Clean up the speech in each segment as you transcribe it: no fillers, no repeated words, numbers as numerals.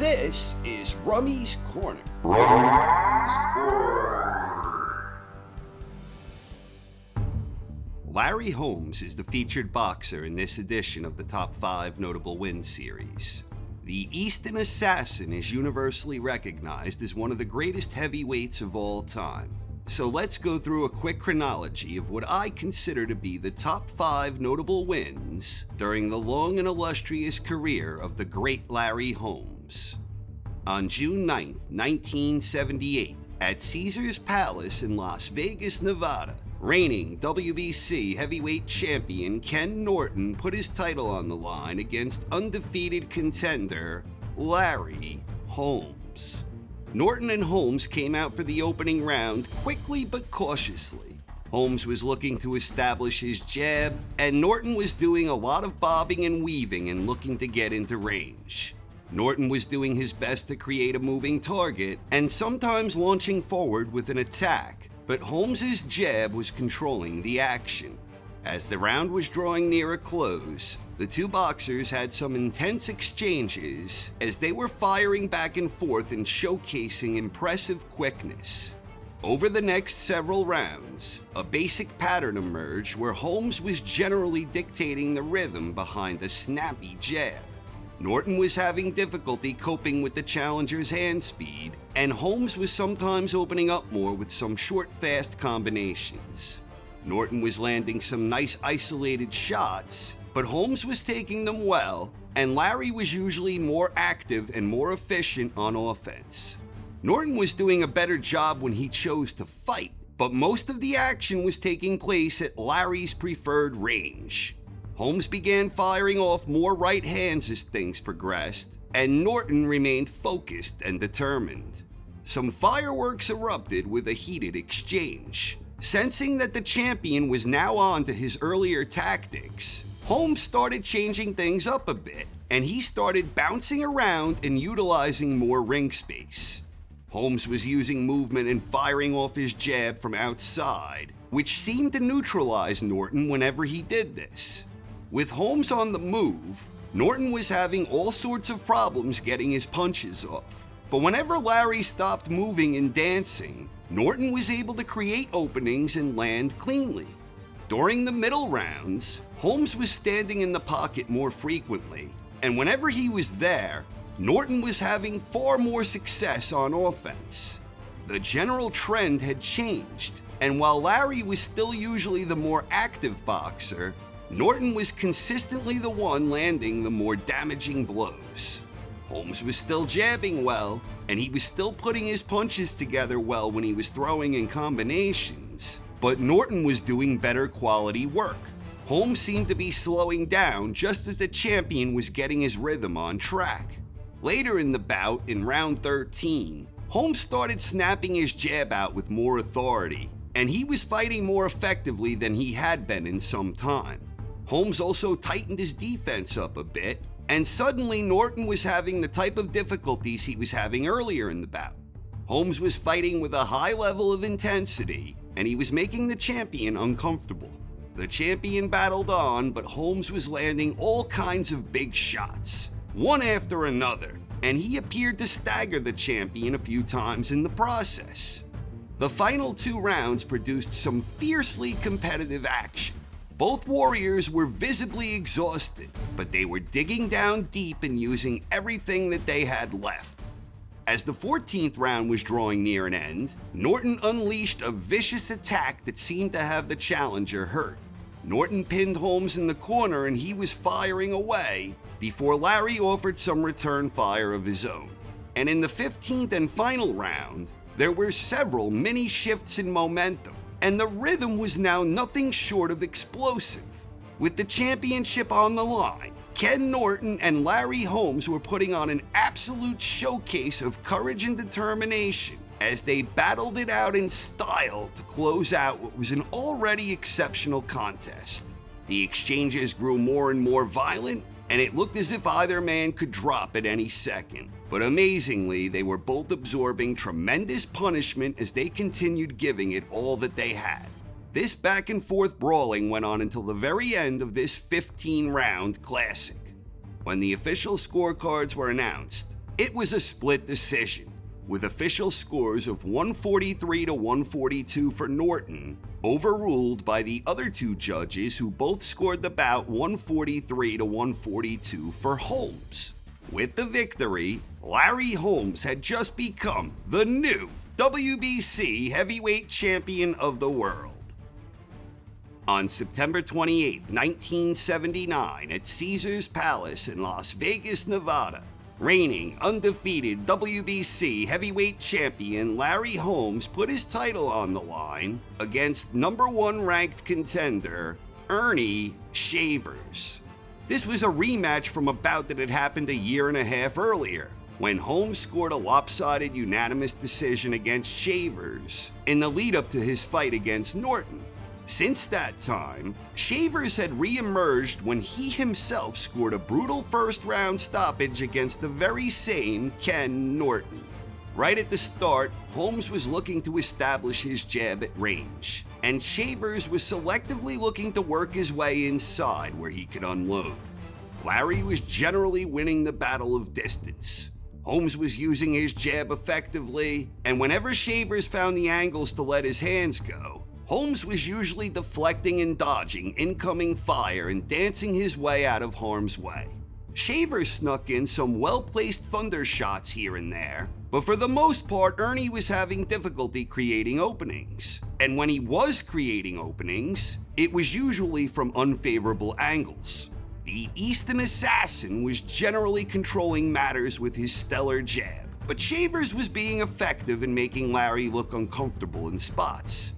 This is Rummy's Corner. Larry Holmes is the featured boxer in this edition of the Top 5 Notable Wins series. The Easton Assassin is universally recognized as one of the greatest heavyweights of all time. So let's go through a quick chronology of what I consider to be the top 5 notable wins during the long and illustrious career of the great Larry Holmes. On June 9th, 1978, at Caesars Palace in Las Vegas, Nevada, reigning WBC heavyweight champion Ken Norton put his title on the line against undefeated contender Larry Holmes. Norton and Holmes came out for the opening round quickly but cautiously. Holmes was looking to establish his jab, and Norton was doing a lot of bobbing and weaving and looking to get into range. Norton was doing his best to create a moving target and sometimes launching forward with an attack, but Holmes' jab was controlling the action. As the round was drawing near a close, the two boxers had some intense exchanges as they were firing back and forth and showcasing impressive quickness. Over the next several rounds, a basic pattern emerged where Holmes was generally dictating the rhythm behind a snappy jab. Norton was having difficulty coping with the challenger's hand speed, and Holmes was sometimes opening up more with some short, fast combinations. Norton was landing some nice isolated shots, but Holmes was taking them well, and Larry was usually more active and more efficient on offense. Norton was doing a better job when he chose to fight, but most of the action was taking place at Larry's preferred range. Holmes began firing off more right hands as things progressed, and Norton remained focused and determined. Some fireworks erupted with a heated exchange. Sensing that the champion was now on to his earlier tactics, Holmes started changing things up a bit, and he started bouncing around and utilizing more ring space. Holmes was using movement and firing off his jab from outside, which seemed to neutralize Norton whenever he did this. With Holmes on the move, Norton was having all sorts of problems getting his punches off. But whenever Larry stopped moving and dancing, Norton was able to create openings and land cleanly. During the middle rounds, Holmes was standing in the pocket more frequently, and whenever he was there, Norton was having far more success on offense. The general trend had changed, and while Larry was still usually the more active boxer, Norton was consistently the one landing the more damaging blows. Holmes was still jabbing well, and he was still putting his punches together well when he was throwing in combinations, but Norton was doing better quality work. Holmes seemed to be slowing down just as the champion was getting his rhythm on track. Later in the bout, in round 13, Holmes started snapping his jab out with more authority, and he was fighting more effectively than he had been in some time. Holmes also tightened his defense up a bit, and suddenly Norton was having the type of difficulties he was having earlier in the bout. Holmes was fighting with a high level of intensity, and he was making the champion uncomfortable. The champion battled on, but Holmes was landing all kinds of big shots, one after another, and he appeared to stagger the champion a few times in the process. The final 2 rounds produced some fiercely competitive action. Both warriors were visibly exhausted, but they were digging down deep and using everything that they had left. As the 14th round was drawing near an end, Norton unleashed a vicious attack that seemed to have the challenger hurt. Norton pinned Holmes in the corner and he was firing away before Larry offered some return fire of his own. And in the 15th and final round, there were several mini shifts in momentum, and the rhythm was now nothing short of explosive. With the championship on the line, Ken Norton and Larry Holmes were putting on an absolute showcase of courage and determination as they battled it out in style to close out what was an already exceptional contest. The exchanges grew more and more violent, and it looked as if either man could drop at any second. But amazingly, they were both absorbing tremendous punishment as they continued giving it all that they had. This back and forth brawling went on until the very end of this 15-round classic. When the official scorecards were announced, It was a split decision, with official scores of 143 to 142 for Norton, overruled by the other two judges who both scored the bout 143 to 142 for Holmes. With the victory, Larry Holmes had just become the new WBC heavyweight champion of the world. On September 28, 1979, at Caesars Palace in Las Vegas, Nevada, reigning undefeated WBC heavyweight champion Larry Holmes put his title on the line against number one ranked contender Ernie Shavers. This was a rematch from a bout that had happened a year and a half earlier, when Holmes scored a lopsided unanimous decision against Shavers in the lead-up to his fight against Norton. Since that time, Shavers had re-emerged when he himself scored a brutal first-round stoppage against the very same Ken Norton. Right at the start, Holmes was looking to establish his jab at range, and Shavers was selectively looking to work his way inside where he could unload. Larry was generally winning the battle of distance. Holmes was using his jab effectively, and whenever Shavers found the angles to let his hands go, Holmes was usually deflecting and dodging incoming fire and dancing his way out of harm's way. Shavers snuck in some well-placed thunder shots here and there, but for the most part, Ernie was having difficulty creating openings. And when he was creating openings, it was usually from unfavorable angles. The Eastern Assassin was generally controlling matters with his stellar jab, but Shavers was being effective in making Larry look uncomfortable in spots.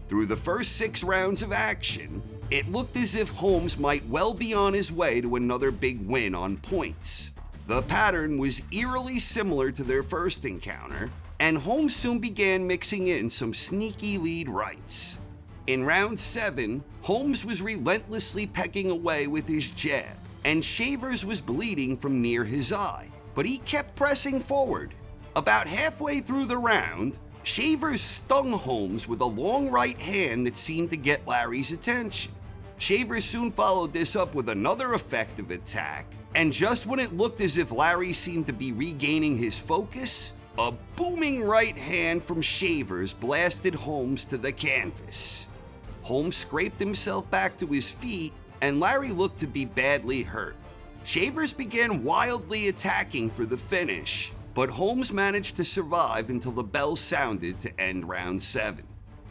Through the first 6 rounds of action, it looked as if Holmes might well be on his way to another big win on points. The pattern was eerily similar to their first encounter, and Holmes soon began mixing in some sneaky lead rights. In round 7, Holmes was relentlessly pecking away with his jab, and Shavers was bleeding from near his eye, but he kept pressing forward. About halfway through the round, Shavers stung Holmes with a long right hand that seemed to get Larry's attention. Shavers soon followed this up with another effective attack, and just when it looked as if Larry seemed to be regaining his focus, a booming right hand from Shavers blasted Holmes to the canvas. Holmes scraped himself back to his feet, and Larry looked to be badly hurt. Shavers began wildly attacking for the finish, but Holmes managed to survive until the bell sounded to end round 7.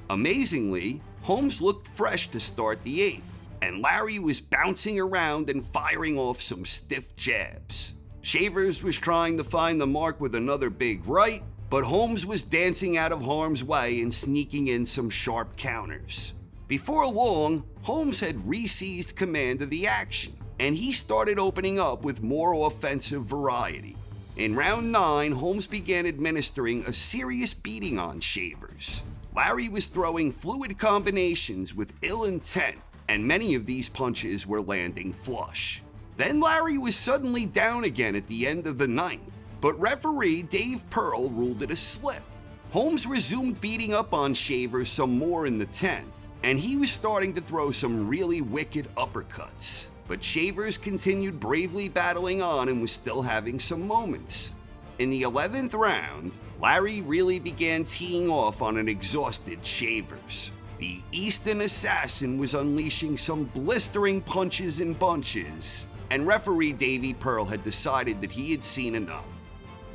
Amazingly, Holmes looked fresh to start the 8th, and Larry was bouncing around and firing off some stiff jabs. Shavers was trying to find the mark with another big right, but Holmes was dancing out of harm's way and sneaking in some sharp counters. Before long, Holmes had re-seized command of the action, and he started opening up with more offensive variety. In round 9, Holmes began administering a serious beating on Shavers. Larry was throwing fluid combinations with ill intent, and many of these punches were landing flush. Then Larry was suddenly down again at the end of the 9th, but referee Dave Pearl ruled it a slip. Holmes resumed beating up on Shavers some more in the 10th, and he was starting to throw some really wicked uppercuts. But Shavers continued bravely battling on and was still having some moments. In the 11th round, Larry really began teeing off on an exhausted Shavers. The Eastern Assassin was unleashing some blistering punches and bunches, and referee Davey Pearl had decided that he had seen enough.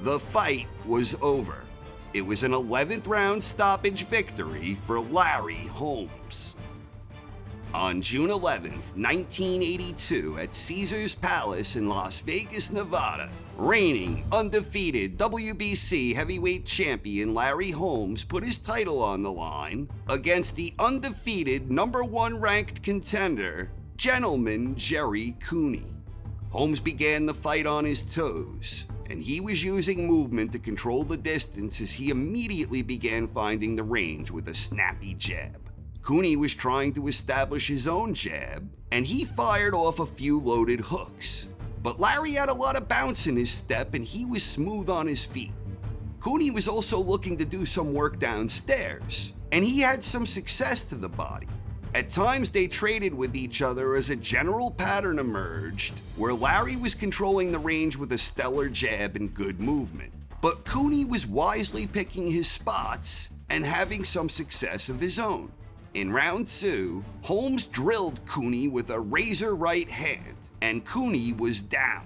The fight was over. It was an 11th round stoppage victory for Larry Holmes. On June 11, 1982, at Caesars Palace in Las Vegas, Nevada, reigning undefeated WBC heavyweight champion Larry Holmes put his title on the line against the undefeated number 1 ranked contender, Gentleman Jerry Cooney. Holmes began the fight on his toes, and he was using movement to control the distance as he immediately began finding the range with a snappy jab. Cooney was trying to establish his own jab, and he fired off a few loaded hooks. But Larry had a lot of bounce in his step, and he was smooth on his feet. Cooney was also looking to do some work downstairs, and he had some success to the body. At times they traded with each other as a general pattern emerged, where Larry was controlling the range with a stellar jab and good movement. But Cooney was wisely picking his spots and having some success of his own. In round 2, Holmes drilled Cooney with a razor right hand, and Cooney was down.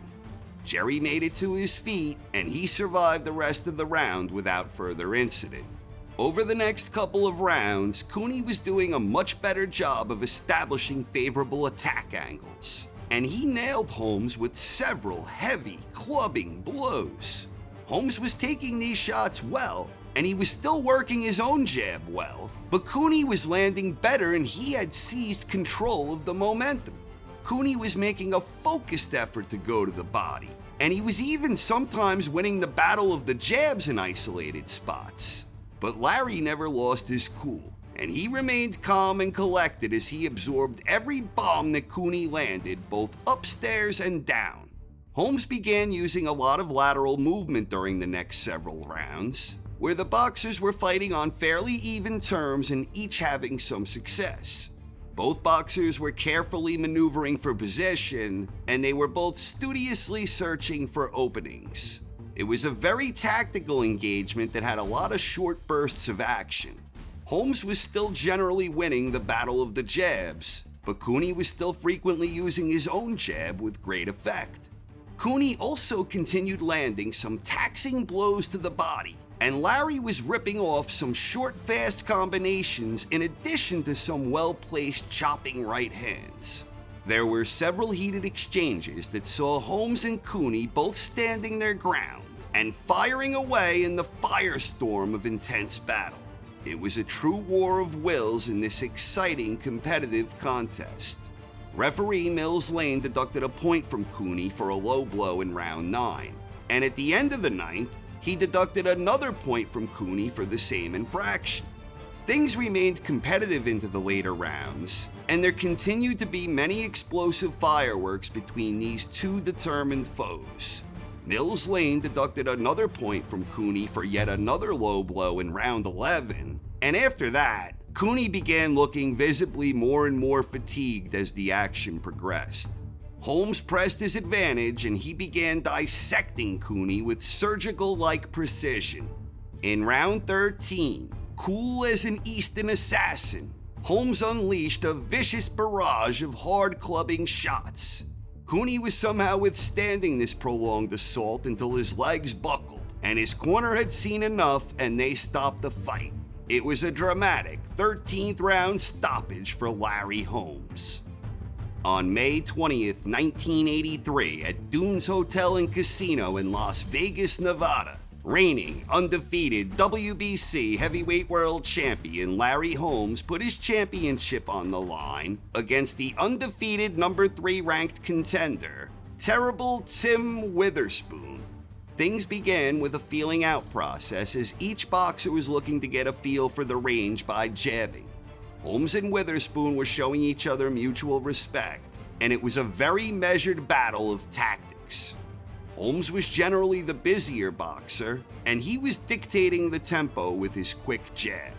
Jerry made it to his feet, and he survived the rest of the round without further incident. Over the next couple of rounds, Cooney was doing a much better job of establishing favorable attack angles, and he nailed Holmes with several heavy, clubbing blows. Holmes was taking these shots well, and he was still working his own jab well, but Cooney was landing better and he had seized control of the momentum. Cooney was making a focused effort to go to the body, and he was even sometimes winning the battle of the jabs in isolated spots. But Larry never lost his cool, and he remained calm and collected as he absorbed every bomb that Cooney landed, both upstairs and down. Holmes began using a lot of lateral movement during the next several rounds, where the boxers were fighting on fairly even terms and each having some success. Both boxers were carefully maneuvering for position, and they were both studiously searching for openings. It was a very tactical engagement that had a lot of short bursts of action. Holmes was still generally winning the battle of the jabs, but Cooney was still frequently using his own jab with great effect. Cooney also continued landing some taxing blows to the body, and Larry was ripping off some short, fast combinations in addition to some well-placed chopping right hands. There were several heated exchanges that saw Holmes and Cooney both standing their ground and firing away in the firestorm of intense battle. It was a true war of wills in this exciting competitive contest. Referee Mills Lane deducted a point from Cooney for a low blow in round 9, and at the end of the 9th, he deducted another point from Cooney for the same infraction. Things remained competitive into the later rounds, and there continued to be many explosive fireworks between these two determined foes. Mills Lane deducted another point from Cooney for yet another low blow in round 11, and after that, Cooney began looking visibly more and more fatigued as the action progressed. Holmes pressed his advantage and he began dissecting Cooney with surgical-like precision. In round 13, cool as an Easton assassin, Holmes unleashed a vicious barrage of hard clubbing shots. Cooney was somehow withstanding this prolonged assault until his legs buckled, and his corner had seen enough and they stopped the fight. It was a dramatic 13th round stoppage for Larry Holmes. On May 20th, 1983, at Dunes Hotel and Casino in Las Vegas, Nevada, reigning, undefeated WBC heavyweight world champion Larry Holmes put his championship on the line against the undefeated number 3 ranked contender, Terrible Tim Witherspoon. Things began with a feeling out process as each boxer was looking to get a feel for the range by jabbing. Holmes and Witherspoon were showing each other mutual respect, and it was a very measured battle of tactics. Holmes was generally the busier boxer, and he was dictating the tempo with his quick jab.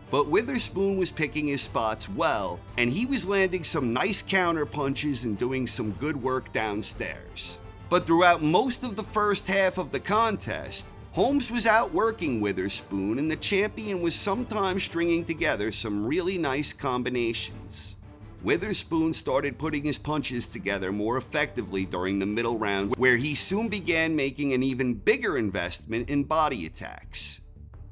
But Witherspoon was picking his spots well, and he was landing some nice counter punches and doing some good work downstairs. But throughout most of the first half of the contest, Holmes was outworking Witherspoon, and the champion was sometimes stringing together some really nice combinations. Witherspoon started putting his punches together more effectively during the middle rounds, where he soon began making an even bigger investment in body attacks.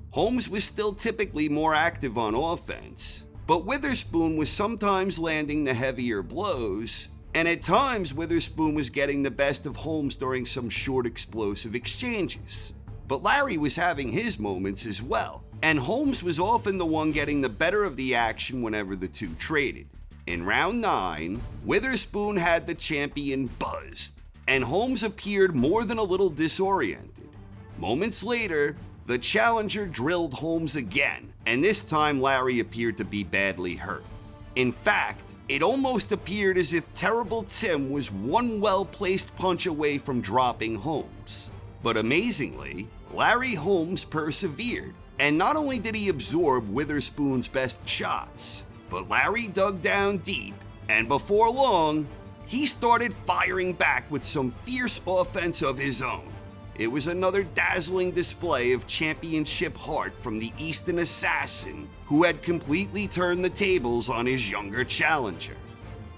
Holmes was still typically more active on offense, but Witherspoon was sometimes landing the heavier blows, and at times Witherspoon was getting the best of Holmes during some short explosive exchanges. But Larry was having his moments as well, and Holmes was often the one getting the better of the action whenever the two traded. In round 9, Witherspoon had the champion buzzed, and Holmes appeared more than a little disoriented. Moments later, the challenger drilled Holmes again, and this time Larry appeared to be badly hurt. In fact, it almost appeared as if Terrible Tim was one well-placed punch away from dropping Holmes. But amazingly, Larry Holmes persevered, and not only did he absorb Witherspoon's best shots, But Larry dug down deep, and before long, he started firing back with some fierce offense of his own. It was another dazzling display of championship heart from the Easton Assassin, who had completely turned the tables on his younger challenger.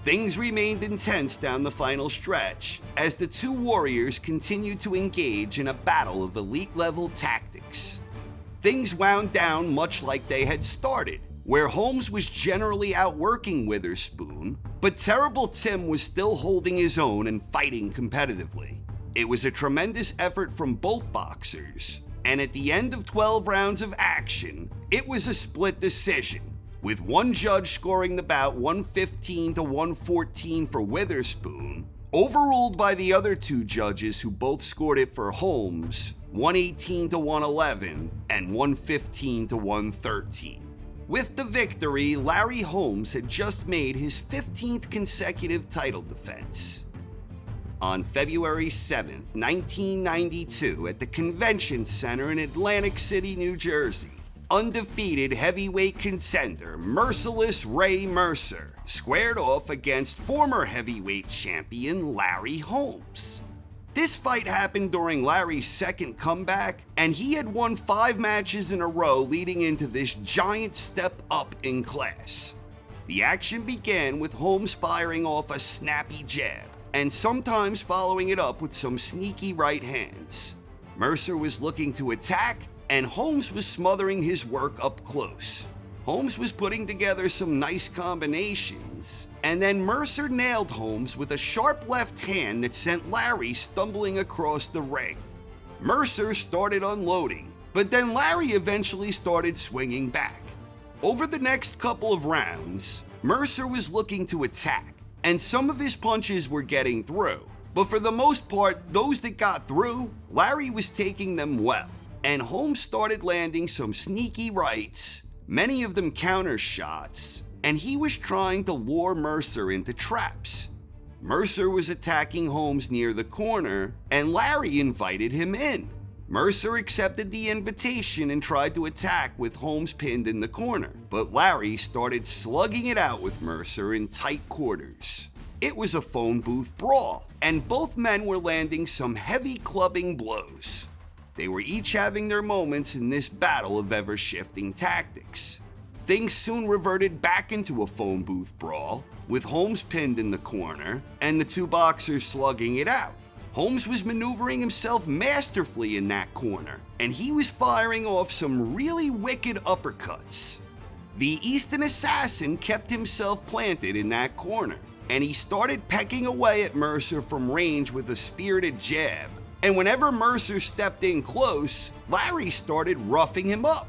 Things remained intense down the final stretch as the two warriors continued to engage in a battle of elite-level tactics. Things wound down much like they had started, where Holmes was generally outworking Witherspoon, but Terrible Tim was still holding his own and fighting competitively. It was a tremendous effort from both boxers, and at the end of 12 rounds of action, it was a split decision, with one judge scoring the bout 115 to 114 for Witherspoon, overruled by the other two judges who both scored it for Holmes, 118 to 111 and 115 to 113. With the victory, Larry Holmes had just made his 15th consecutive title defense. On February 7th, 1992, at the Convention Center in Atlantic City, New Jersey, undefeated heavyweight contender Merciless Ray Mercer squared off against former heavyweight champion Larry Holmes. This fight happened during Larry's second comeback, and he had won 5 matches in a row leading into this giant step up in class. The action began with Holmes firing off a snappy jab, and sometimes following it up with some sneaky right hands. Mercer was looking to attack, and Holmes was smothering his work up close. Holmes was putting together some nice combinations, and then Mercer nailed Holmes with a sharp left hand that sent Larry stumbling across the ring. Mercer started unloading, but then Larry eventually started swinging back. Over the next couple of rounds, Mercer was looking to attack, and some of his punches were getting through, but for the most part, those that got through, Larry was taking them well, and Holmes started landing some sneaky rights, many of them counter shots, and he was trying to lure Mercer into traps. Mercer was attacking Holmes near the corner, and Larry invited him in. Mercer accepted the invitation and tried to attack with Holmes pinned in the corner, but Larry started slugging it out with Mercer in tight quarters. It was a phone booth brawl, and both men were landing some heavy clubbing blows. They were each having their moments in this battle of ever-shifting tactics. Things soon reverted back into a phone booth brawl, with Holmes pinned in the corner and the two boxers slugging it out. Holmes was maneuvering himself masterfully in that corner, and he was firing off some really wicked uppercuts. The Easton Assassin kept himself planted in that corner, and he started pecking away at Mercer from range with a spirited jab. And whenever Mercer stepped in close, Larry started roughing him up.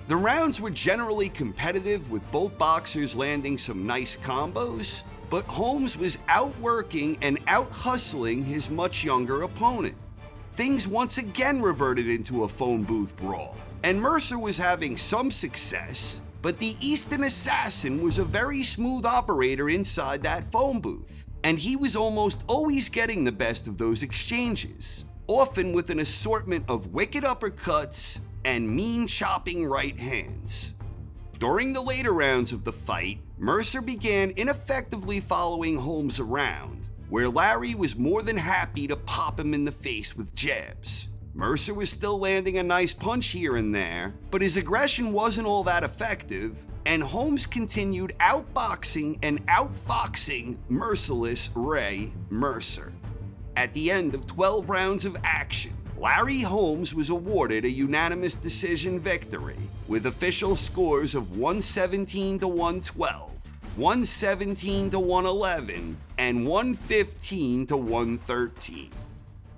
The rounds were generally competitive, with both boxers landing some nice combos, but Holmes was outworking and out-hustling his much younger opponent. Things once again reverted into a phone booth brawl, and Mercer was having some success, but the Easton Assassin was a very smooth operator inside that phone booth, and he was almost always getting the best of those exchanges, often with an assortment of wicked uppercuts and mean chopping right hands. During the later rounds of the fight, Mercer began ineffectively following Holmes around, where Larry was more than happy to pop him in the face with jabs. Mercer was still landing a nice punch here and there, but his aggression wasn't all that effective, and Holmes continued outboxing and outfoxing Merciless Ray Mercer. At the end of 12 rounds of action, Larry Holmes was awarded a unanimous decision victory with official scores of 117 to 112, 117 to 111, and 115 to 113.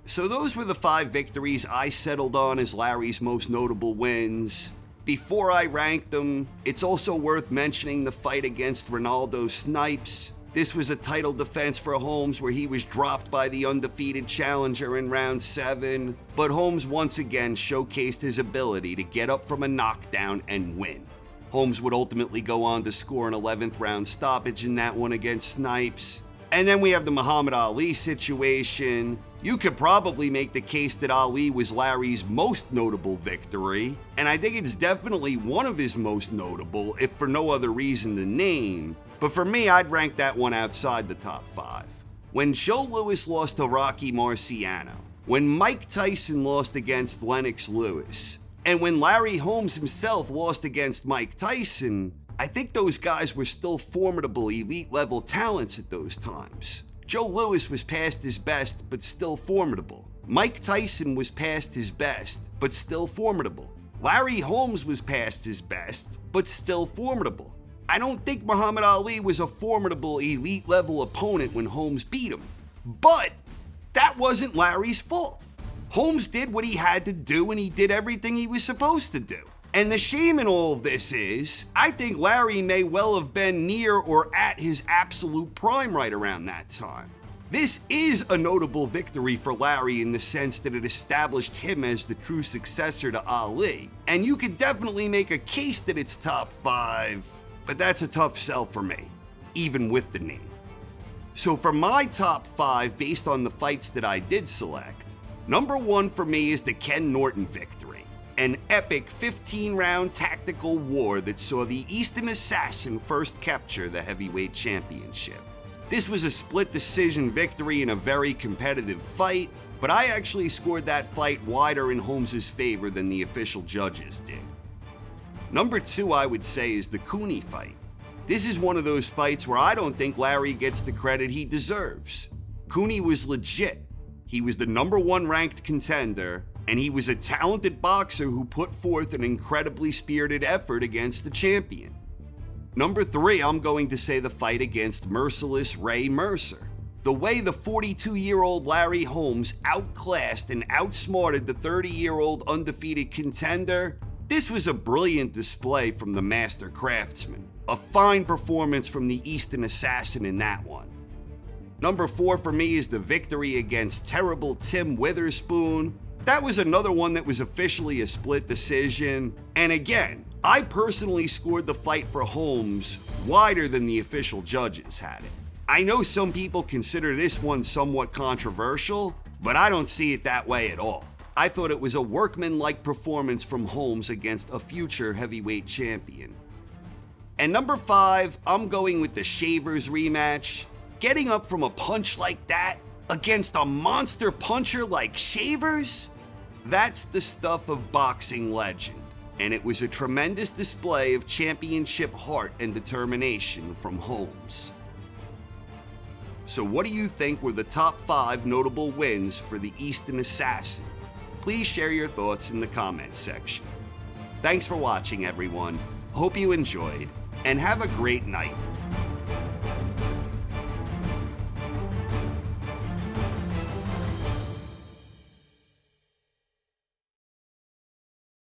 So those were the 5 victories I settled on as Larry's most notable wins. Before I rank them, it's also worth mentioning the fight against Ronaldo Snipes. This was a title defense for Holmes where he was dropped by the undefeated challenger in round 7, but Holmes once again showcased his ability to get up from a knockdown and win. Holmes would ultimately go on to score an 11th round stoppage in that one against Snipes, And then we have the Muhammad Ali situation. You could probably make the case that Ali was Larry's most notable victory, and I think it's definitely one of his most notable, if for no other reason than name. But for me, I'd rank that one outside the top 5. When Joe Louis lost to Rocky Marciano, when Mike Tyson lost against Lennox Lewis, and when Larry Holmes himself lost against Mike Tyson, I think those guys were still formidable elite-level talents at those times. Joe Louis was past his best, but still formidable. Mike Tyson was past his best, but still formidable. Larry Holmes was past his best, but still formidable. I don't think Muhammad Ali was a formidable elite-level opponent when Holmes beat him. But that wasn't Larry's fault. Holmes did what he had to do, and he did everything he was supposed to do. And the shame in all of this is, I think Larry may well have been near or at his absolute prime right around that time. This is a notable victory for Larry in the sense that it established him as the true successor to Ali. And you could definitely make a case that it's top 5, but that's a tough sell for me, even with the name. So for my top 5, based on the fights that I did select, number 1 for me is the Ken Norton victory. An epic 15-round tactical war that saw the Eastern Assassin first capture the heavyweight championship. This was a split decision victory in a very competitive fight, but I actually scored that fight wider in Holmes' favor than the official judges did. Number 2, I would say, is the Cooney fight. This is one of those fights where I don't think Larry gets the credit he deserves. Cooney was legit. He was the number 1 ranked contender, and he was a talented boxer who put forth an incredibly spirited effort against the champion. Number 3, I'm going to say the fight against merciless Ray Mercer. The way the 42-year-old Larry Holmes outclassed and outsmarted the 30-year-old undefeated contender, this was a brilliant display from the master craftsman. A fine performance from the Eastern Assassin in that one. Number 4 for me is the victory against terrible Tim Witherspoon. That was another one that was officially a split decision. And again, I personally scored the fight for Holmes wider than the official judges had it. I know some people consider this one somewhat controversial, but I don't see it that way at all. I thought it was a workmanlike performance from Holmes against a future heavyweight champion. And number 5, I'm going with the Shavers rematch. Getting up from a punch like that against a monster puncher like Shavers? That's the stuff of boxing legend, and it was a tremendous display of championship heart and determination from Holmes. So what do you think were the top 5 notable wins for the Eastern Assassin? Please share your thoughts in the comments section. Thanks for watching, everyone. Hope you enjoyed, and have a great night.